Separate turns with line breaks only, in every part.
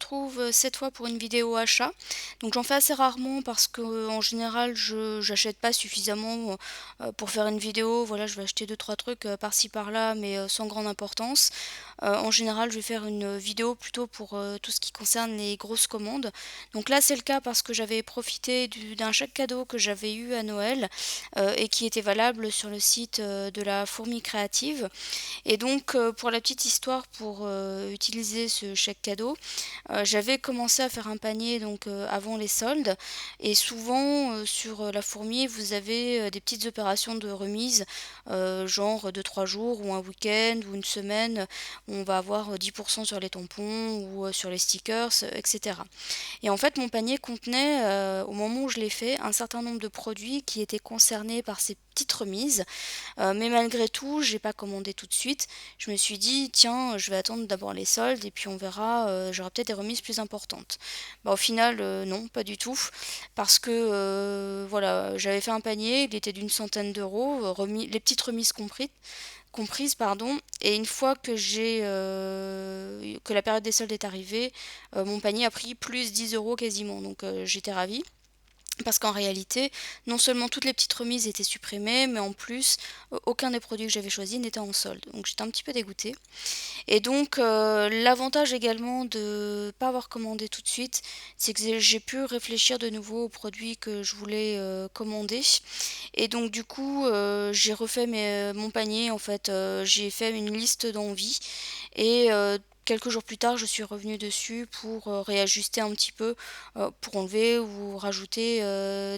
retrouve cette fois pour une vidéo achat. Donc j'en fais assez rarement parce que en général je j'achète pas suffisamment pour faire une vidéo. Voilà, je vais acheter deux trois trucs par-ci par-là, mais sans grande importance. En général, je vais faire une vidéo plutôt pour tout ce qui concerne les grosses commandes. Donc là, c'est le cas parce que j'avais profité d'un chèque cadeau que j'avais eu à Noël et qui était valable sur le site de la Fourmi Créative. Et donc, pour la petite histoire, pour utiliser ce chèque cadeau, j'avais commencé à faire un panier donc avant les soldes. Et souvent, sur la Fourmi, vous avez des petites opérations de remise, genre de 3 jours ou un week-end ou une semaine, où on va avoir 10% sur les tampons ou sur les stickers, etc. Et en fait, mon panier contenait, au moment où je l'ai fait, un certain nombre de produits qui étaient concernés par ces petites remises. Mais malgré tout, j'ai pas commandé tout de suite. Je me suis dit, tiens, je vais attendre d'abord les soldes et puis on verra, j'aurai peut-être des remises plus importantes. Bah, au final, non, pas du tout. Parce que, voilà, j'avais fait un panier, il était d'une centaine d'euros, les petites remises comprises, pardon. Et une fois que que la période des soldes est arrivée, mon panier a pris plus 10 euros quasiment. Donc j'étais ravie. Parce qu'en réalité, non seulement toutes les petites remises étaient supprimées, mais en plus, aucun des produits que j'avais choisis n'était en solde. Donc j'étais un petit peu dégoûtée. Et donc, l'avantage également de ne pas avoir commandé tout de suite, c'est que j'ai pu réfléchir de nouveau aux produits que je voulais commander. Et donc, du coup, j'ai refait mon panier. En fait, j'ai fait une liste d'envies. Et quelques jours plus tard, je suis revenue dessus pour réajuster un petit peu, pour enlever ou rajouter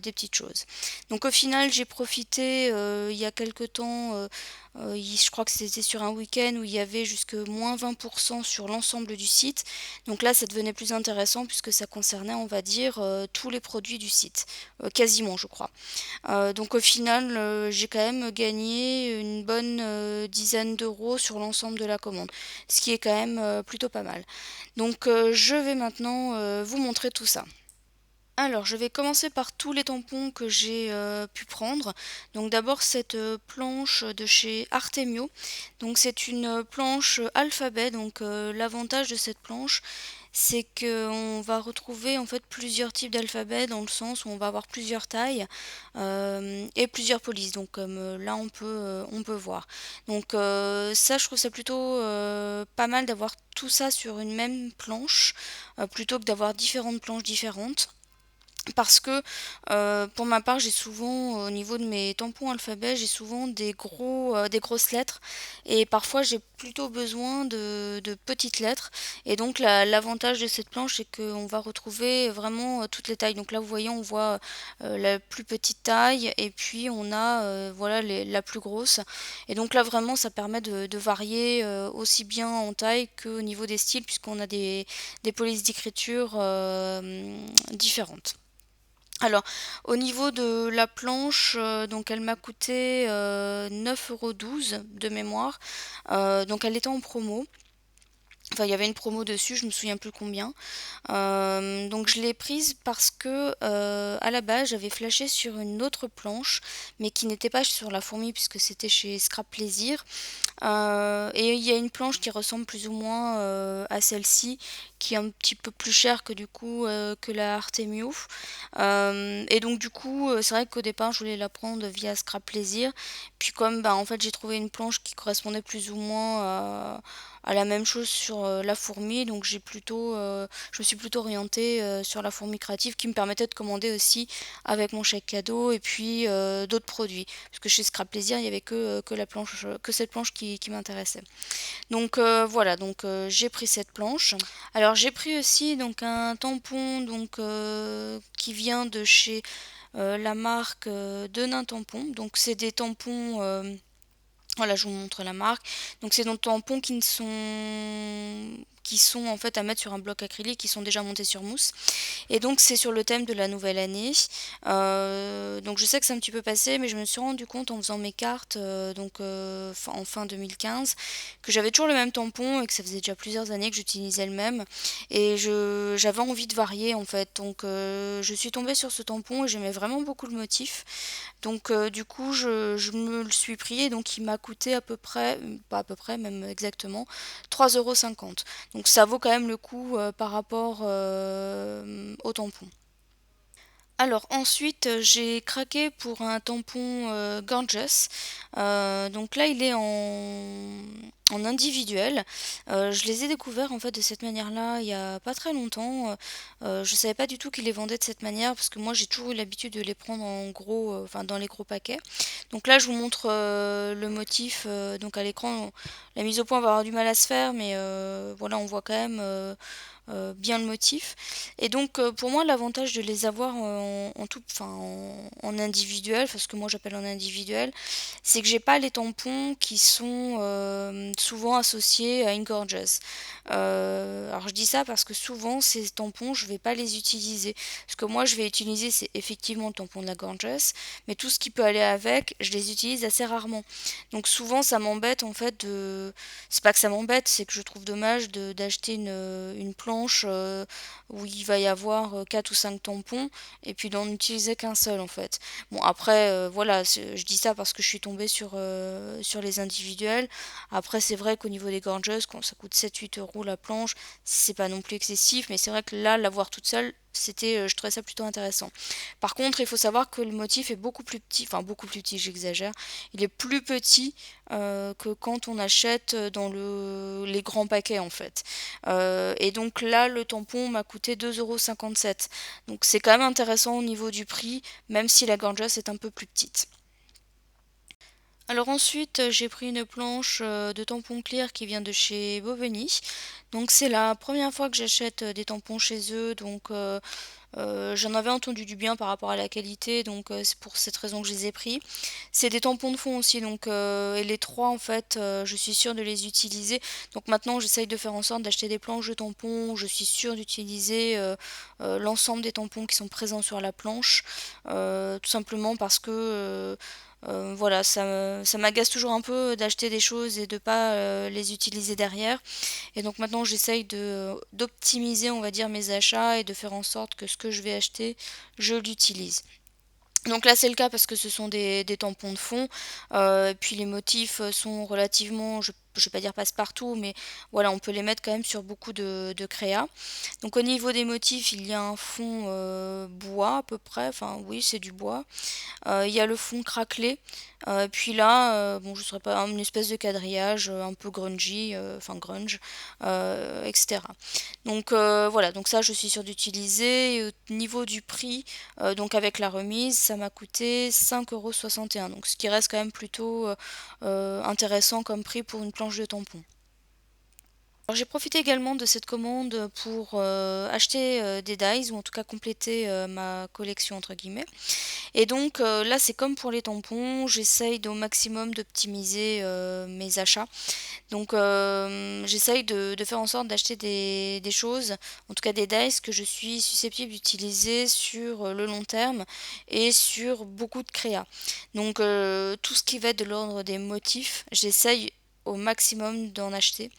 des petites choses. Donc au final, j'ai profité il y a quelque temps, je crois que c'était sur un week-end où il y avait jusque moins 20% sur l'ensemble du site. Donc là, ça devenait plus intéressant puisque ça concernait, on va dire, tous les produits du site, quasiment, je crois. Donc au final, j'ai quand même gagné une bonne dizaine d'euros sur l'ensemble de la commande, ce qui est quand même plutôt pas mal. Donc je vais maintenant vous montrer tout ça. Alors, je vais commencer par tous les tampons que j'ai pu prendre. Donc d'abord cette planche de chez Artemio. Donc c'est une planche alphabet. Donc l'avantage de cette planche, c'est qu'on va retrouver en fait plusieurs types d'alphabet dans le sens où on va avoir plusieurs tailles et plusieurs polices. Donc comme là on peut voir. Donc ça, je trouve ça plutôt pas mal d'avoir tout ça sur une même planche plutôt que d'avoir différentes planches différentes. Parce que pour ma part, j'ai souvent, au niveau de mes tampons alphabet, j'ai souvent des grosses lettres et parfois j'ai plutôt besoin de petites lettres. Et donc l'avantage de cette planche, c'est qu'on va retrouver vraiment toutes les tailles. Donc là, vous voyez, on voit la plus petite taille et puis on a voilà, la plus grosse. Et donc là, vraiment, ça permet de varier aussi bien en taille qu'au niveau des styles, puisqu'on a des polices d'écriture différentes. Alors, au niveau de la planche, donc elle m'a coûté 9,12 € de mémoire. Donc elle était en promo. Enfin, il y avait une promo dessus, je me souviens plus combien. Donc je l'ai prise parce que à la base j'avais flashé sur une autre planche, mais qui n'était pas sur la fourmi puisque c'était chez Scrap Plaisir. Et il y a une planche qui ressemble plus ou moins à celle-ci, qui est un petit peu plus chère que du coup que la Artemio. Et donc du coup, c'est vrai qu'au départ je voulais la prendre via Scrap Plaisir. Puis comme bah, en fait j'ai trouvé une planche qui correspondait plus ou moins à la même chose sur la fourmi, donc je me suis plutôt orientée sur la fourmi créative qui me permettait de commander aussi avec mon chèque cadeau et puis d'autres produits. Parce que chez Scrap Plaisir, il n'y avait que cette planche qui m'intéressait. Donc voilà, donc j'ai pris cette planche. Alors j'ai pris aussi donc un tampon donc qui vient de chez la marque Denain Tampon. Donc c'est des tampons voilà, je vous montre la marque. Donc c'est des tampons qui sont en fait à mettre sur un bloc acrylique, qui sont déjà montés sur mousse. Et donc c'est sur le thème de la nouvelle année. Donc je sais que c'est un petit peu passé, mais je me suis rendu compte en faisant mes cartes, en fin 2015, que j'avais toujours le même tampon et que ça faisait déjà plusieurs années que j'utilisais le même. Et j'avais envie de varier en fait. Donc je suis tombée sur ce tampon et j'aimais vraiment beaucoup le motif. Donc du coup je me le suis pris et donc il m'a coûté à peu près, pas à peu près, même exactement, 3,50 €. Donc ça vaut quand même le coup par rapport au tampon. Alors ensuite, j'ai craqué pour un tampon Gorgeous. Donc là, il est en individuel. Je les ai découverts en fait de cette manière-là il y a pas très longtemps. Je savais pas du tout qu'ils les vendaient de cette manière parce que moi j'ai toujours eu l'habitude de les prendre en gros, enfin dans les gros paquets. Donc là, je vous montre le motif. Donc à l'écran, la mise au point va avoir du mal à se faire, mais voilà, on voit quand même bien le motif. Et donc pour moi l'avantage de les avoir en individuel, enfin ce que moi j'appelle en individuel, c'est que j'ai pas les tampons qui sont souvent associés à une gorgeous. Alors je dis ça parce que souvent ces tampons je vais pas les utiliser. Ce que moi je vais utiliser c'est effectivement le tampon de la gorgeous, mais tout ce qui peut aller avec, je les utilise assez rarement. Donc souvent ça m'embête en fait de c'est pas que ça m'embête, c'est que je trouve dommage d'acheter une planche où il va y avoir 4 ou 5 tampons et puis d'en utiliser qu'un seul en fait. Bon après voilà, je dis ça parce que je suis tombée sur les individuels. Après c'est vrai qu'au niveau des gorgeous, quand ça coûte 7-8 € la planche, c'est pas non plus excessif, mais c'est vrai que là, l'avoir toute seule, je trouvais ça plutôt intéressant. Par contre, il faut savoir que le motif est beaucoup plus petit, enfin beaucoup plus petit, j'exagère, il est plus petit que quand on achète dans les grands paquets en fait. Et donc là, le tampon m'a coûté 2,57 €. Donc c'est quand même intéressant au niveau du prix, même si la Gorgeous est un peu plus petite. Alors ensuite, j'ai pris une planche de tampons clear qui vient de chez Bobeni. Donc c'est la première fois que j'achète des tampons chez eux, donc j'en avais entendu du bien par rapport à la qualité, donc c'est pour cette raison que je les ai pris. C'est des tampons de fond aussi, donc et les trois en fait, je suis sûre de les utiliser. Donc maintenant, j'essaye de faire en sorte d'acheter des planches de tampons où je suis sûre d'utiliser l'ensemble des tampons qui sont présents sur la planche, tout simplement parce que voilà, ça m'agace toujours un peu d'acheter des choses et de pas les utiliser derrière. Et donc maintenant j'essaye d'optimiser on va dire mes achats et de faire en sorte que ce que je vais acheter, je l'utilise. Donc là c'est le cas parce que ce sont des tampons de fond, puis les motifs sont relativement, je vais pas dire passe-partout, mais voilà, on peut les mettre quand même sur beaucoup de créas. Donc au niveau des motifs, il y a un fond bois à peu près, enfin oui c'est du bois. Il y a le fond craquelé. Puis là, bon, je ne saurais pas, une espèce de quadrillage un peu grungy, enfin grunge, etc. Donc voilà, donc ça je suis sûre d'utiliser. Et au niveau du prix, donc avec la remise, ça m'a coûté 5,61 €. Donc ce qui reste quand même plutôt intéressant comme prix pour une planche de tampon. Alors j'ai profité également de cette commande pour acheter des dies ou en tout cas compléter ma collection entre guillemets. Et donc là, c'est comme pour les tampons, j'essaye au maximum d'optimiser mes achats. Donc j'essaye de faire en sorte d'acheter des choses, en tout cas des dice que je suis susceptible d'utiliser sur le long terme et sur beaucoup de créas. Donc tout ce qui va être de l'ordre des motifs, j'essaye au maximum d'en acheter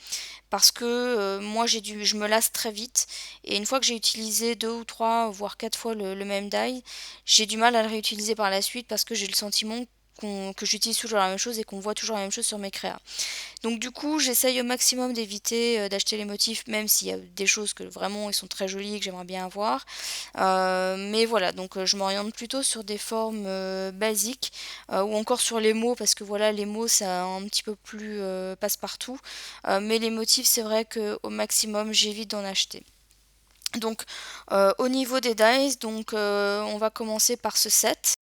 parce que moi je me lasse très vite et une fois que j'ai utilisé deux ou trois voire quatre fois le même die, j'ai du mal à le réutiliser par la suite parce que j'ai le sentiment que j'utilise toujours la même chose et qu'on voit toujours la même chose sur mes créas. Donc du coup, j'essaye au maximum d'éviter d'acheter les motifs, même s'il y a des choses que vraiment ils sont très jolis et que j'aimerais bien avoir. Mais voilà, donc je m'oriente plutôt sur des formes basiques ou encore sur les mots, parce que voilà, les mots ça un petit peu plus passe-partout. Mais les motifs, c'est vrai qu'au maximum, j'évite d'en acheter. Donc au niveau des dies, donc on va commencer par ce set.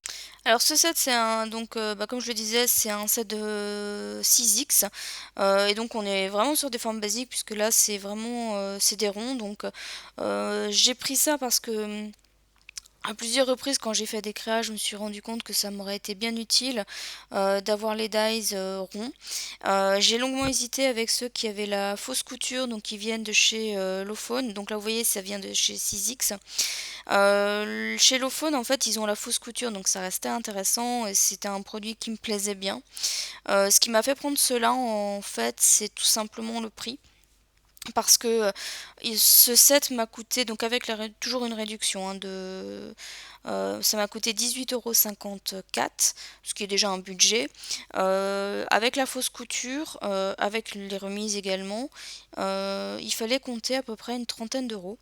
Alors ce set c'est un donc comme je le disais c'est un set de 6x et donc on est vraiment sur des formes basiques puisque là c'est vraiment c'est des ronds donc j'ai pris ça parce que à plusieurs reprises, quand j'ai fait des créas, je me suis rendu compte que ça m'aurait été bien utile d'avoir les dies ronds. J'ai longuement hésité avec ceux qui avaient la fausse couture, donc qui viennent de chez Lophone. Donc là, vous voyez, ça vient de chez 6X. Chez Lophone, en fait, ils ont la fausse couture, donc ça restait intéressant et c'était un produit qui me plaisait bien. Ce qui m'a fait prendre cela, en fait, c'est tout simplement le prix. parce que ce set m'a coûté, donc avec toujours une réduction hein, ça m'a coûté 18,54 €, ce qui est déjà un budget. Avec la fausse couture, avec les remises également, il fallait compter à peu près une trentaine d'euros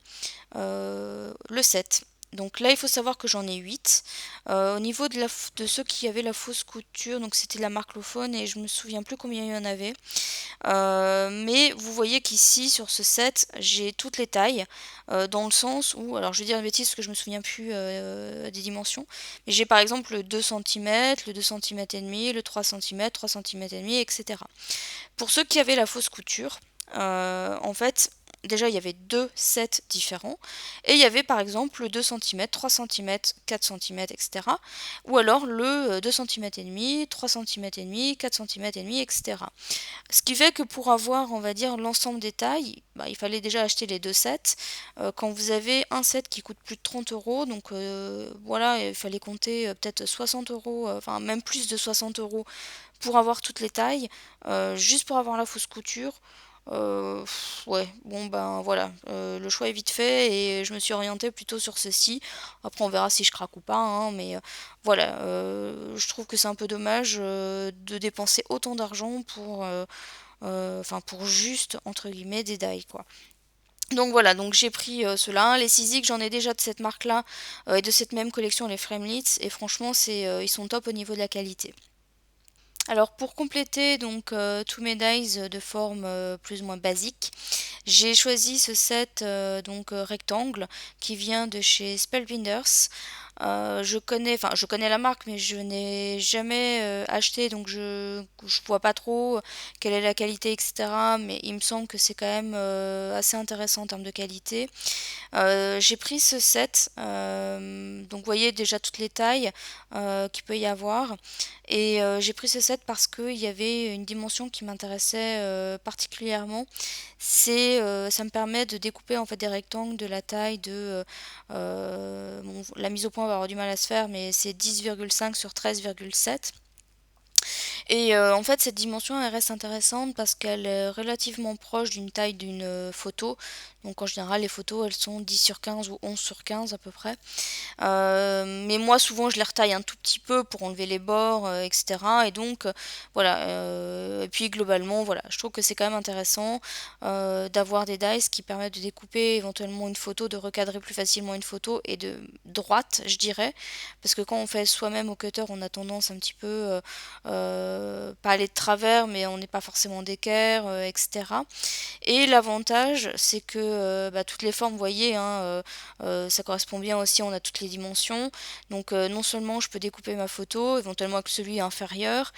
le set. Donc là, il faut savoir que j'en ai 8. Au niveau de ceux qui avaient la fausse couture, donc c'était la marque Lofone et je me souviens plus combien il y en avait. Mais vous voyez qu'ici, sur ce set, j'ai toutes les tailles, dans le sens où, alors je vais dire une bêtise parce que je me souviens plus des dimensions, mais j'ai par exemple le 2 cm, le 2 cm et demi, le 3 cm, 3 cm et demi, etc. Pour ceux qui avaient la fausse couture, en fait, déjà il y avait deux sets différents, et il y avait par exemple le 2 cm, 3 cm, 4 cm, etc. Ou alors le 2 cm et demi, 3 cm et demi, 4 cm et demi, etc. Ce qui fait que pour avoir, on va dire, l'ensemble des tailles, bah, il fallait déjà acheter les deux sets. Quand vous avez un set qui coûte plus de 30 €, donc voilà, il fallait compter peut-être 60 €, enfin même plus de 60 € pour avoir toutes les tailles, juste pour avoir la fausse couture. Ouais, bon ben voilà, le choix est vite fait et je me suis orientée plutôt sur ceci. Après on verra si je craque ou pas, hein, mais voilà, je trouve que c'est un peu dommage de dépenser autant d'argent enfin pour juste entre guillemets des dailles quoi. Donc voilà, donc j'ai pris ceux-là. Les Sizik, j'en ai déjà de cette marque-là et de cette même collection, les Framelits, et franchement ils sont top au niveau de la qualité. Alors pour compléter donc tous mes dies de forme plus ou moins basique, j'ai choisi ce set rectangle qui vient de chez Spellbinders. Je connais la marque, mais je n'ai jamais acheté, donc je vois pas trop quelle est la qualité, etc. Mais il me semble que c'est quand même assez intéressant en termes de qualité. J'ai pris ce set, donc vous voyez déjà toutes les tailles qu'il peut y avoir. Et j'ai pris ce set parce qu'il y avait une dimension qui m'intéressait particulièrement. Ça me permet de découper en fait des rectangles de la taille bon, la mise au point va avoir du mal à se faire, mais c'est 10,5 sur 13,7. Et en fait, cette dimension, elle reste intéressante parce qu'elle est relativement proche d'une taille d'une photo. Donc en général, les photos, elles sont 10 sur 15 ou 11 sur 15 à peu près. Mais moi, souvent, je les retaille un tout petit peu pour enlever les bords, etc. Et donc, voilà. Et puis, globalement, voilà, je trouve que c'est quand même intéressant d'avoir des dies qui permettent de découper éventuellement une photo, de recadrer plus facilement une photo et de droite, je dirais. Parce que quand on fait soi-même au cutter, on a tendance un petit peu, pas aller de travers, mais on n'est pas forcément d'équerre, etc. Et l'avantage, c'est que bah, toutes les formes, vous voyez, hein, ça correspond bien aussi, on a toutes les dimensions. Donc non seulement je peux découper ma photo, éventuellement avec celui inférieur,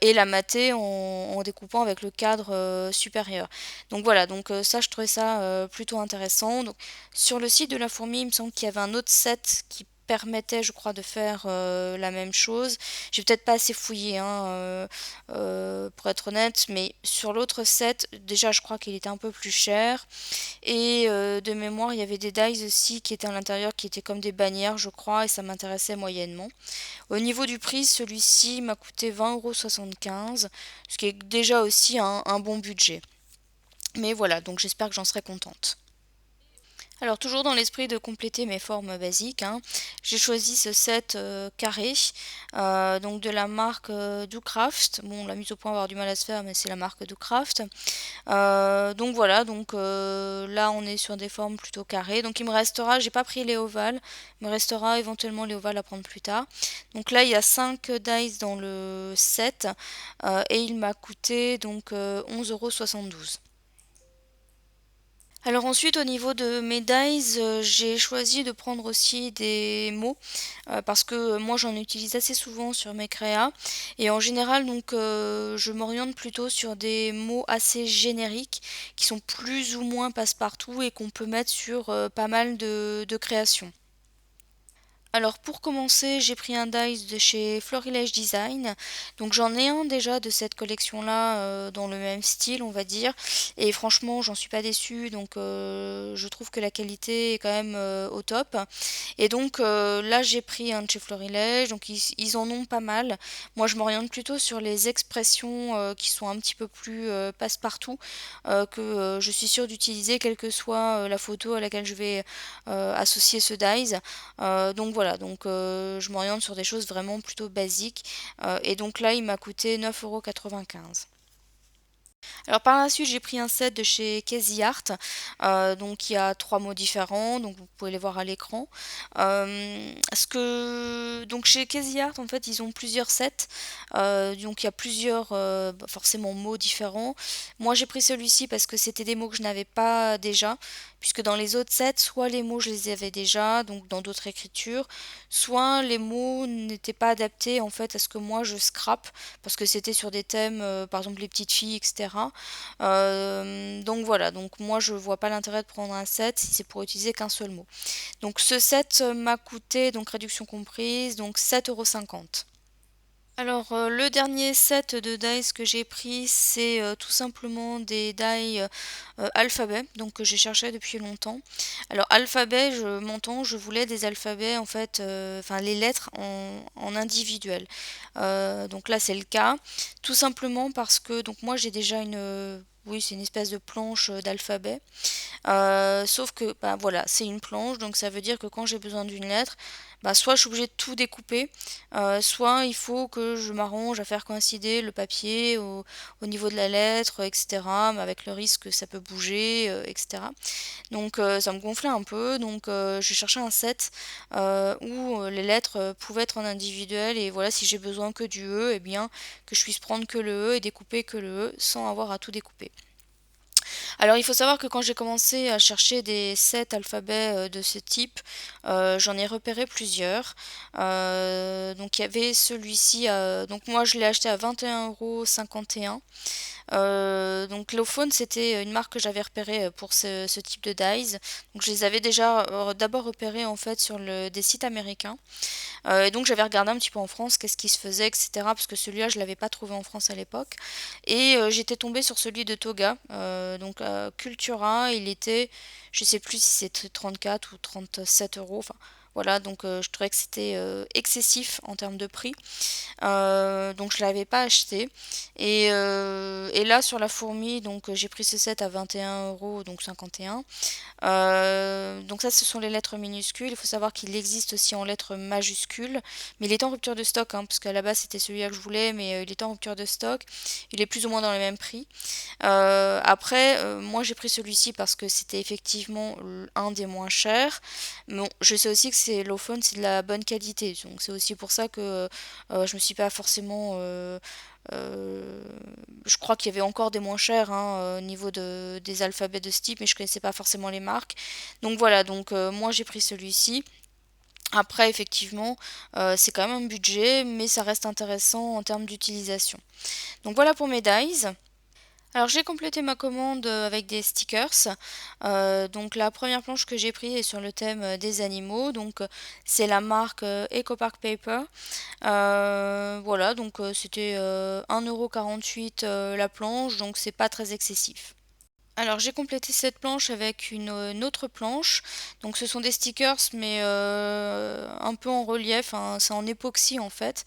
et la mater en découpant avec le cadre supérieur. Donc voilà, donc ça je trouvais ça plutôt intéressant. Donc, sur le site de la fourmi, il me semble qu'il y avait un autre set qui permettait, je crois, de faire la même chose. J'ai peut-être pas assez fouillé, hein, pour être honnête, mais sur l'autre set, déjà je crois qu'il était un peu plus cher. Et de mémoire, il y avait des dies aussi qui étaient à l'intérieur, qui étaient comme des bannières, je crois, et ça m'intéressait moyennement. Au niveau du prix, celui-ci m'a coûté 20,75 €, ce qui est déjà aussi un bon budget. Mais voilà, donc j'espère que j'en serai contente. Alors toujours dans l'esprit de compléter mes formes basiques, hein, j'ai choisi ce set carré, donc de la marque DoCraft. Bon, la mise au point va avoir du mal à se faire, mais c'est la marque DoCraft. Donc voilà, donc là on est sur des formes plutôt carrées. Donc il me restera, j'ai pas pris les ovales, il me restera éventuellement les ovales à prendre plus tard. Donc là il y a 5 dice dans le set et il m'a coûté donc 11,72 €. Alors ensuite au niveau de mes dies, j'ai choisi de prendre aussi des mots parce que moi j'en utilise assez souvent sur mes créas et en général donc je m'oriente plutôt sur des mots assez génériques qui sont plus ou moins passe-partout et qu'on peut mettre sur pas mal de créations. Alors pour commencer, j'ai pris un dies de chez Florilège Design. Donc j'en ai un déjà de cette collection-là dans le même style, on va dire. Et franchement, j'en suis pas déçue. Donc je trouve que la qualité est quand même au top. Et donc là, j'ai pris un de chez Florilège. Donc ils en ont pas mal. Moi, je m'oriente plutôt sur les expressions qui sont un petit peu plus passe-partout que je suis sûre d'utiliser, quelle que soit la photo à laquelle je vais associer ce dies. Donc voilà, donc je m'oriente sur des choses vraiment plutôt basiques. Et donc là, il m'a coûté 9,95 €. Alors par la suite, j'ai pris un set de chez Casey Art. Donc il y a trois mots différents, donc vous pouvez les voir à l'écran. Donc chez Casey Art, en fait, ils ont plusieurs sets. Donc il y a plusieurs forcément mots différents. Moi, j'ai pris celui-ci parce que c'était des mots que je n'avais pas déjà, puisque dans les autres sets, soit les mots je les avais déjà, donc dans d'autres écritures, soit les mots n'étaient pas adaptés en fait à ce que moi je scrape, parce que c'était sur des thèmes, par exemple les petites filles, etc. Donc voilà, donc moi je vois pas l'intérêt de prendre un set si c'est pour utiliser qu'un seul mot. Donc ce set m'a coûté, donc réduction comprise, donc 7,50 €. Alors, le dernier set de dice que j'ai pris, c'est tout simplement des die alphabet, donc que j'ai cherché depuis longtemps. Alors, alphabet, je m'entends, je voulais des alphabets en fait, enfin les lettres en individuel. Donc là, c'est le cas, tout simplement parce que donc moi j'ai déjà oui, c'est une espèce de planche d'alphabet. Sauf que, bah, voilà, c'est une planche, donc ça veut dire que quand j'ai besoin d'une lettre, bah, soit je suis obligée de tout découper, soit il faut que je m'arrange à faire coïncider le papier au niveau de la lettre, etc. Mais avec le risque que ça peut bouger, etc. Donc ça me gonflait un peu, donc je cherchais un set où les lettres pouvaient être en individuel et voilà, si j'ai besoin que du E, eh bien que je puisse prendre que le E et découper que le E sans avoir à tout découper. Alors il faut savoir que quand j'ai commencé à chercher des sets alphabets de ce type, j'en ai repéré plusieurs. Donc il y avait celui-ci, donc moi je l'ai acheté à 21,51 €. Donc Lawphone, c'était une marque que j'avais repérée pour ce type de dies. Donc je les avais déjà d'abord repérés en fait sur des sites américains. Et donc j'avais regardé un petit peu en France, qu'est-ce qui se faisait, etc. Parce que celui-là, je ne l'avais pas trouvé en France à l'époque. Et j'étais tombée sur celui de Toga, donc Cultura, il était, je sais plus si c'était 34 ou 37 euros. Enfin, voilà, donc je trouvais que c'était excessif en termes de prix. Donc je l'avais pas acheté. Et là sur la fourmi, donc j'ai pris ce set à 21 €, donc 51. Donc ça, ce sont les lettres minuscules. Il faut savoir qu'il existe aussi en lettres majuscules, mais il est en rupture de stock, hein, parce qu'à la base c'était celui-là que je voulais, mais il est en rupture de stock. Il est plus ou moins dans le même prix. Après, moi j'ai pris celui-ci parce que c'était effectivement un des moins chers. Bon, je sais aussi que c'est Lawphone, c'est de la bonne qualité, donc c'est aussi pour ça que je me suis pas forcément euh, je crois qu'il y avait encore des moins chers au niveau des alphabets de ce type, mais je connaissais pas forcément les marques. Donc voilà, donc moi j'ai pris celui-ci. Après, effectivement, c'est quand même un budget, mais ça reste intéressant en termes d'utilisation. Donc voilà pour mes dies. Alors j'ai complété ma commande avec des stickers. Donc la première planche que j'ai prise est sur le thème des animaux. Donc c'est la marque EcoPark Paper. Voilà, donc c'était 1,48 € la planche, donc c'est pas très excessif. Alors j'ai complété cette planche avec une autre planche. Donc ce sont des stickers mais un peu en relief, hein, c'est en époxy en fait.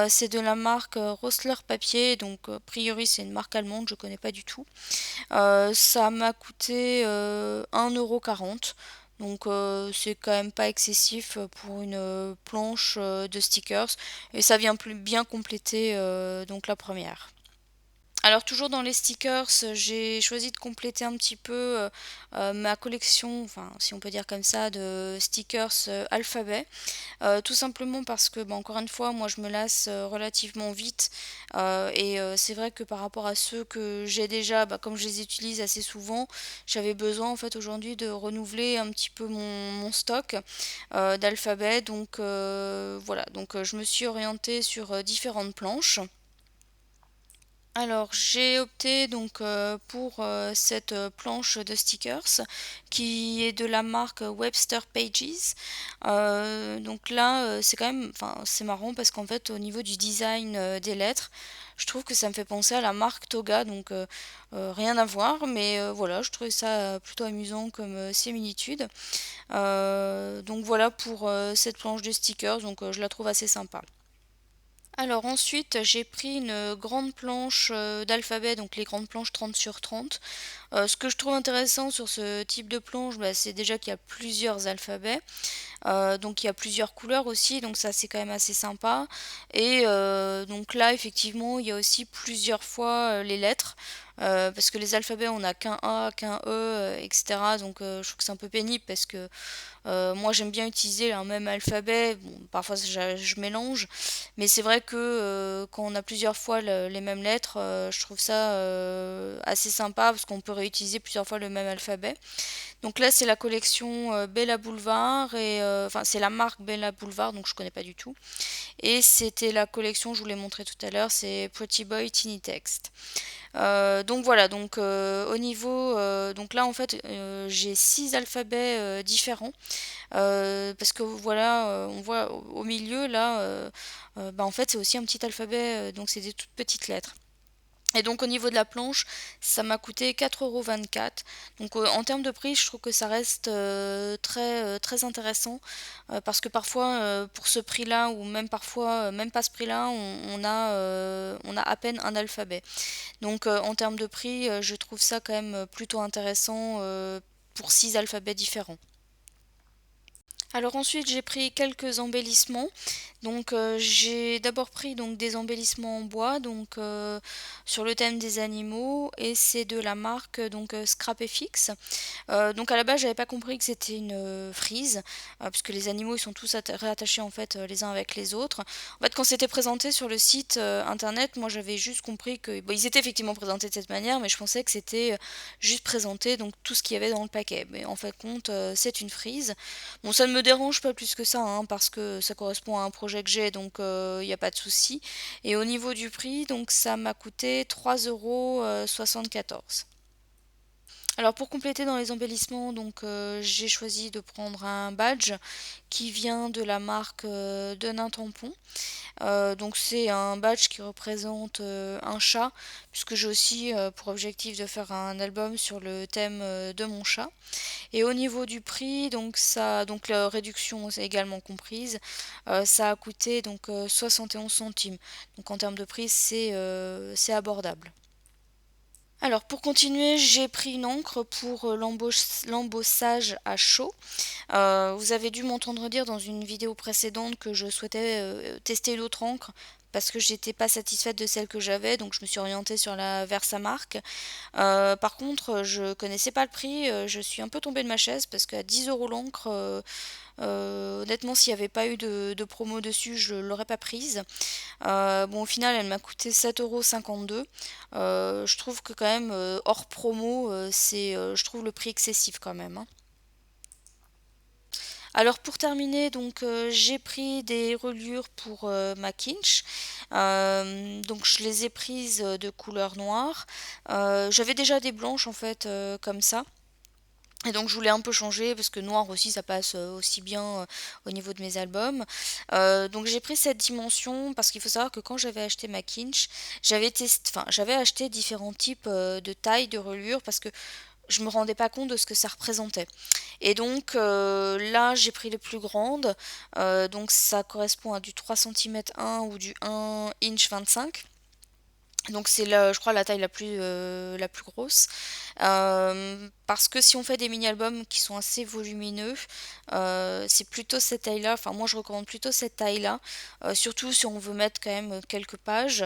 C'est de la marque Rossler Papier, donc a priori c'est une marque allemande, je connais pas du tout. Ça m'a coûté 1,40 €. Donc c'est quand même pas excessif pour une planche de stickers et ça vient bien compléter donc la première. Alors toujours dans les stickers, j'ai choisi de compléter un petit peu ma collection, enfin si on peut dire comme ça, de stickers alphabet. Tout simplement parce que, bah, encore une fois, moi je me lasse relativement vite. Et c'est vrai que par rapport à ceux que j'ai déjà, bah, comme je les utilise assez souvent, j'avais besoin en fait aujourd'hui de renouveler un petit peu mon stock d'alphabet. Donc voilà, donc je me suis orientée sur différentes planches. Alors, j'ai opté donc pour cette planche de stickers qui est de la marque Webster Pages. Donc là, c'est quand même, enfin, c'est marrant parce qu'en fait, au niveau du design des lettres, je trouve que ça me fait penser à la marque Toga, donc rien à voir, mais voilà, je trouvais ça plutôt amusant comme similitude. Donc voilà pour cette planche de stickers, donc je la trouve assez sympa. Alors ensuite, j'ai pris une grande planche d'alphabet, donc les grandes planches 30 sur 30. Ce que je trouve intéressant sur ce type de planche, bah, c'est déjà qu'il y a plusieurs alphabets. Donc il y a plusieurs couleurs aussi, donc ça c'est quand même assez sympa. Et donc là effectivement il y a aussi plusieurs fois les lettres. Parce que les alphabets on n'a qu'un A, qu'un E, etc. Donc je trouve que c'est un peu pénible parce que moi j'aime bien utiliser un même alphabet. Bon, parfois je mélange, mais c'est vrai que quand on a plusieurs fois les mêmes lettres, je trouve ça assez sympa parce qu'on peut réutiliser plusieurs fois le même alphabet. Donc là, c'est la collection Bella Boulevard et enfin c'est la marque Bella Boulevard, donc je connais pas du tout. Et c'était la collection, je vous l'ai montré tout à l'heure, c'est Pretty Boy Tiny Text. Donc voilà, donc au niveau, donc là en fait j'ai 6 alphabets différents parce que voilà, on voit au milieu là, bah, en fait c'est aussi un petit alphabet, donc c'est des toutes petites lettres. Et donc au niveau de la planche, ça m'a coûté 4,24 €. Donc en termes de prix, je trouve que ça reste très intéressant parce que parfois pour ce prix-là ou même parfois même pas ce prix-là, on a à peine un alphabet. Donc en termes de prix, je trouve ça quand même plutôt intéressant pour 6 alphabets différents. Alors ensuite j'ai pris quelques embellissements. Donc j'ai d'abord pris donc des embellissements en bois donc sur le thème des animaux et c'est de la marque donc Scrap FX. Donc à la base j'avais pas compris que c'était une frise puisque les animaux ils sont tous réattachés en fait les uns avec les autres. En fait quand c'était présenté sur le site internet, moi j'avais juste compris que bon, ils étaient effectivement présentés de cette manière, mais je pensais que c'était juste présenté donc tout ce qu'il y avait dans le paquet. Mais en fait compte c'est une frise. Bon, ça ne me dérange pas plus que ça, hein, parce que ça correspond à un projet que j'ai, donc il n'y a pas de souci. Et au niveau du prix, donc ça m'a coûté 3,74 €. Alors pour compléter dans les embellissements, donc j'ai choisi de prendre un badge qui vient de la marque Denain Tampon. Donc c'est un badge qui représente un chat, puisque j'ai aussi pour objectif de faire un album sur le thème de mon chat. Et au niveau du prix, donc ça, donc la réduction est également comprise, ça a coûté donc 71 centimes. Donc en termes de prix, c'est abordable. Alors pour continuer, j'ai pris une encre pour l'embossage à chaud. Vous avez dû m'entendre dire dans une vidéo précédente que je souhaitais tester l'autre encre parce que j'étais pas satisfaite de celle que j'avais, donc je me suis orientée sur la Versamark. Par contre, je connaissais pas le prix, je suis un peu tombée de ma chaise parce qu'à 10 € l'encre, honnêtement, s'il n'y avait pas eu de promo dessus, je l'aurais pas prise. Bon, au final, elle m'a coûté 7,52 €. Je trouve que quand même, hors promo, je trouve le prix excessif quand même, hein. Alors pour terminer, donc j'ai pris des reliures pour ma Kinch. Donc je les ai prises de couleur noire. J'avais déjà des blanches en fait comme ça. Et donc je voulais un peu changer parce que noir aussi ça passe aussi bien au niveau de mes albums. Donc j'ai pris cette dimension parce qu'il faut savoir que quand j'avais acheté ma Kinch, j'avais acheté différents types de tailles de reliures parce que je me rendais pas compte de ce que ça représentait. Et donc là j'ai pris les plus grandes, donc ça correspond à du 3 centimètres 1 ou du 1 inch 25. Donc c'est je crois la taille la plus grosse. Parce que si on fait des mini-albums qui sont assez volumineux, c'est plutôt cette taille-là. Enfin moi je recommande plutôt cette taille-là. Surtout si on veut mettre quand même quelques pages.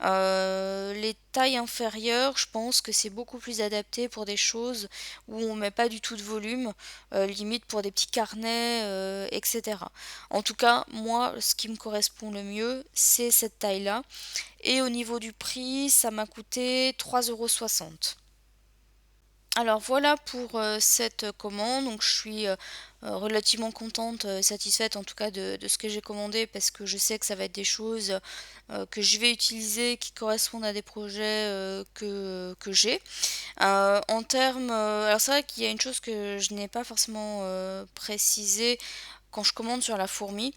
Les tailles inférieures, je pense que c'est beaucoup plus adapté pour des choses où on met pas du tout de volume, limite pour des petits carnets, etc. En tout cas, moi, ce qui me correspond le mieux, c'est cette taille-là. Et au niveau du prix, ça m'a coûté 3,60 €. Alors voilà pour cette commande. Donc je suis relativement contente et satisfaite en tout cas de ce que j'ai commandé parce que je sais que ça va être des choses que je vais utiliser, qui correspondent à des projets que j'ai. En termes, alors c'est vrai qu'il y a une chose que je n'ai pas forcément précisé quand je commande sur la fourmi.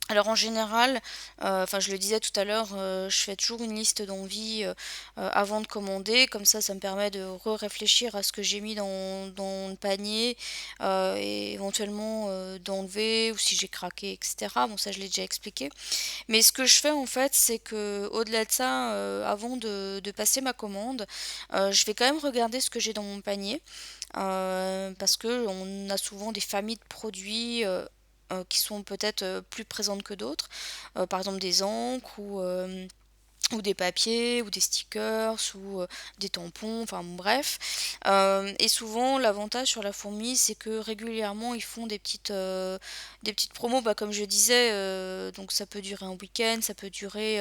Alors en général, enfin je le disais tout à l'heure, je fais toujours une liste d'envies, avant de commander. Comme ça me permet de réfléchir à ce que j'ai mis dans le panier, et éventuellement, d'enlever ou si j'ai craqué et cetera. Bon ça je l'ai déjà expliqué. Mais ce que je fais en fait, c'est que au-delà de ça, avant de passer ma commande, je vais quand même regarder ce que j'ai dans mon panier, parce que on a souvent des familles de produits, qui sont peut-être, plus présentes que d'autres. Par exemple des encres ou des papiers, ou des stickers, ou des tampons, enfin bon, bref. Et souvent, l'avantage sur la fourmi, c'est que régulièrement, ils font des petites promos, bah, comme je disais, donc ça peut durer un week-end, ça peut durer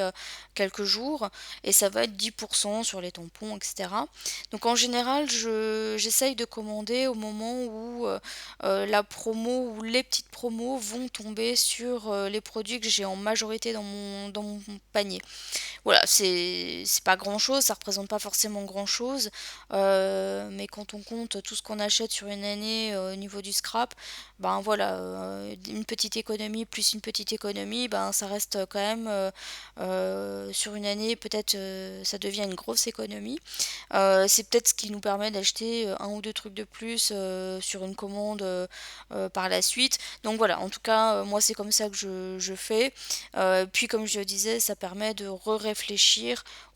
quelques jours, et ça va être 10% sur les tampons, etc. Donc en général, j'essaye de commander au moment où la promo ou les petites promos vont tomber sur les produits que j'ai en majorité dans mon panier. Voilà, c'est pas grand-chose, ça représente pas forcément grand-chose, mais quand on compte tout ce qu'on achète sur une année, au niveau du scrap, ben voilà, une petite économie plus une petite économie, ben ça reste quand même, sur une année peut-être, ça devient une grosse économie. C'est peut-être ce qui nous permet d'acheter, 1 ou 2 trucs de plus, sur une commande, par la suite. Donc voilà, en tout cas, moi c'est comme ça que je fais. Puis comme je le disais, ça permet de réfléchir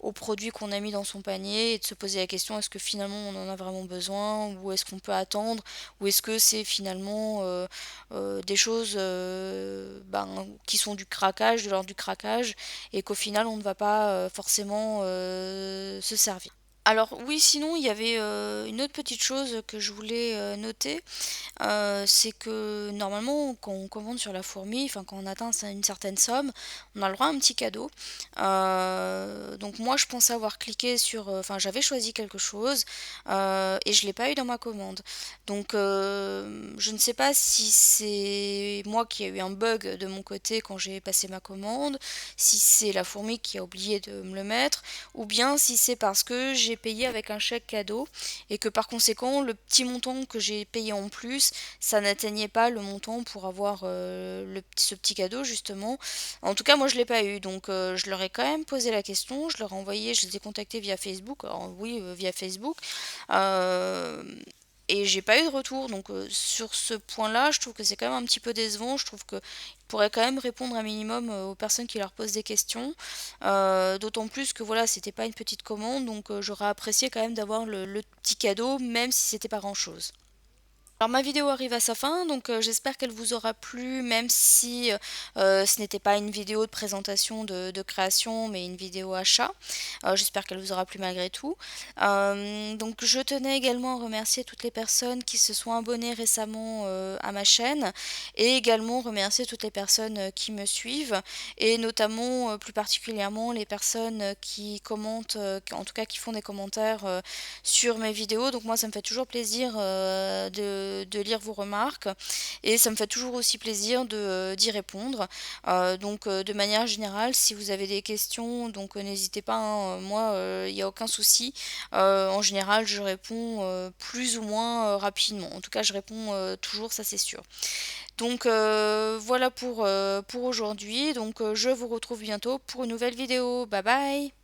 aux produits qu'on a mis dans son panier et de se poser la question, est-ce que finalement on en a vraiment besoin, ou est-ce qu'on peut attendre, ou est-ce que c'est finalement des choses, ben, qui sont du craquage, de l'ordre du craquage, et qu'au final on ne va pas forcément se servir. Alors oui, sinon il y avait une autre petite chose que je voulais noter. C'est que normalement, quand on commande sur la fourmi, enfin quand on atteint une certaine somme, on a le droit à un petit cadeau. Donc moi, je pensais avoir cliqué sur, enfin j'avais choisi quelque chose, et je l'ai pas eu dans ma commande. Donc je ne sais pas si c'est moi qui ai eu un bug de mon côté quand j'ai passé ma commande, si c'est la fourmi qui a oublié de me le mettre, ou bien si c'est parce que j'ai payé avec un chèque cadeau et que par conséquent le petit montant que j'ai payé en plus, ça n'atteignait pas le montant pour avoir ce petit cadeau justement. En tout cas, moi je l'ai pas eu, donc je leur ai quand même posé la question, je leur ai envoyé, je les ai contactés via Facebook, alors oui, via Facebook, euh, et j'ai pas eu de retour. Donc sur ce point-là, je trouve que c'est quand même un petit peu décevant. Je trouve qu'ils pourraient quand même répondre un minimum aux personnes qui leur posent des questions. D'autant plus que voilà, c'était pas une petite commande, donc j'aurais apprécié quand même d'avoir le petit cadeau, même si c'était pas grand-chose. Alors ma vidéo arrive à sa fin, donc j'espère qu'elle vous aura plu, même si ce n'était pas une vidéo de présentation de création, mais une vidéo achat. J'espère qu'elle vous aura plu malgré tout. Donc je tenais également à remercier toutes les personnes qui se sont abonnées récemment à ma chaîne, et également remercier toutes les personnes qui me suivent, et notamment plus particulièrement les personnes qui commentent, en tout cas qui font des commentaires sur mes vidéos. Donc moi ça me fait toujours plaisir de lire vos remarques, et ça me fait toujours aussi plaisir d'y répondre. Donc de manière générale, si vous avez des questions, donc n'hésitez pas, hein, moi il n'y a aucun souci. En général je réponds plus ou moins rapidement. En tout cas je réponds toujours, ça c'est sûr. Donc voilà pour aujourd'hui. Donc je vous retrouve bientôt pour une nouvelle vidéo. Bye bye!